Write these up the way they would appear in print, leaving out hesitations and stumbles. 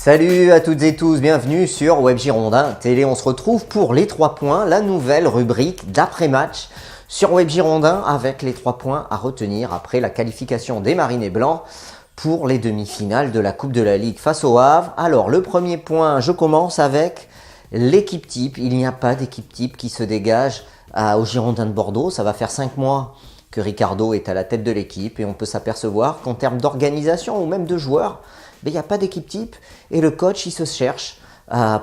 Salut à toutes et tous, bienvenue sur Web Girondin Télé. On se retrouve pour les 3 points, la nouvelle rubrique d'après-match sur Web Girondin avec les 3 points à retenir après la qualification des Marinés Blancs pour les demi-finales de la Coupe de la Ligue face au Havre. Alors le premier point, je commence avec l'équipe type. Il n'y a pas d'équipe type qui se dégage aux Girondins de Bordeaux. Ça va faire 5 mois que Ricardo est à la tête de l'équipe et on peut s'apercevoir qu'en termes d'organisation ou même de joueurs, il n'y a pas d'équipe type et le coach il se cherche.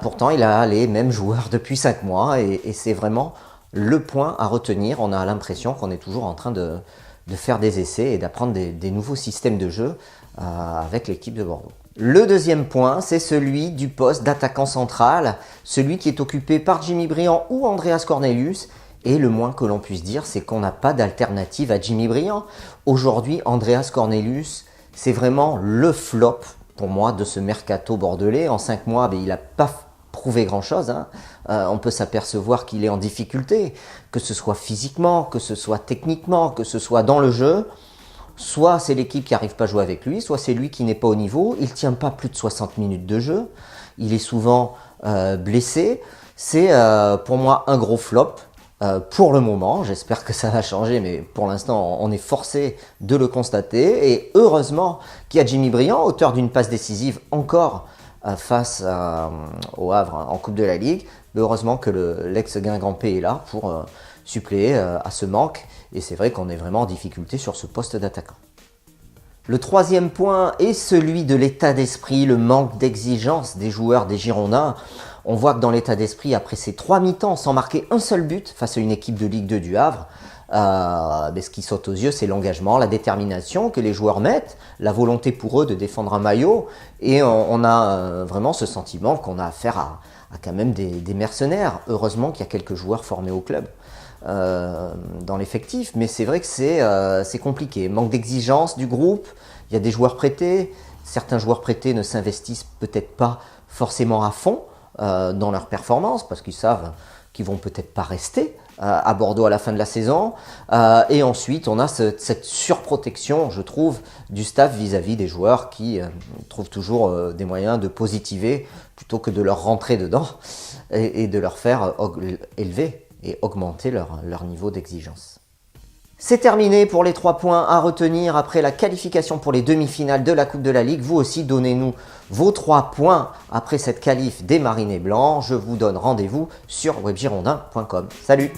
Pourtant il a les mêmes joueurs depuis 5 mois et c'est vraiment le point à retenir. On a l'impression qu'on est toujours en train de faire des essais et d'apprendre des nouveaux systèmes de jeu avec l'équipe de Bordeaux. Le deuxième point, c'est celui du poste d'attaquant central, celui qui est occupé par Jimmy Briand ou Andreas Cornelius. Et le moins que l'on puisse dire, c'est qu'on n'a pas d'alternative à Jimmy Briand. Aujourd'hui, Andreas Cornelius, c'est vraiment le flop pour moi de ce mercato bordelais. En 5 mois, il n'a pas prouvé grand-chose. On peut s'apercevoir qu'il est en difficulté, que ce soit physiquement, que ce soit techniquement, que ce soit dans le jeu. Soit c'est l'équipe qui n'arrive pas à jouer avec lui, soit c'est lui qui n'est pas au niveau. Il ne tient pas plus de 60 minutes de jeu. Il est souvent blessé. C'est pour moi un gros flop. Pour le moment, j'espère que ça va changer, mais pour l'instant, on est forcé de le constater. Et heureusement qu'il y a Jimmy Briand, auteur d'une passe décisive encore face au Havre en Coupe de la Ligue. Mais heureusement que l'ex-Guingampais est là pour suppléer à ce manque. Et c'est vrai qu'on est vraiment en difficulté sur ce poste d'attaquant. Le troisième point est celui de l'état d'esprit, le manque d'exigence des joueurs des Girondins. On voit que dans l'état d'esprit, après ces 3 mi-temps sans marquer un seul but face à une équipe de Ligue 2 du Havre, ce qui saute aux yeux, c'est l'engagement, la détermination que les joueurs mettent, la volonté pour eux de défendre un maillot. Et on a vraiment ce sentiment qu'on a affaire à quand même des mercenaires. Heureusement qu'il y a quelques joueurs formés au club dans l'effectif, mais c'est vrai que c'est compliqué. Manque d'exigence du groupe, il y a des joueurs prêtés. Certains joueurs prêtés ne s'investissent peut-être pas forcément à fond dans leur performance parce qu'ils savent qu'ils vont peut-être pas rester à Bordeaux à la fin de la saison. Et ensuite, on a cette surprotection, je trouve, du staff vis-à-vis des joueurs qui trouvent toujours des moyens de positiver plutôt que de leur rentrer dedans et de leur faire élever et augmenter leur niveau d'exigence. C'est terminé pour les 3 points à retenir après la qualification pour les demi-finales de la Coupe de la Ligue. Vous aussi, donnez-nous vos 3 points après cette qualif des Marinés Blancs. Je vous donne rendez-vous sur webgirondin.com. Salut!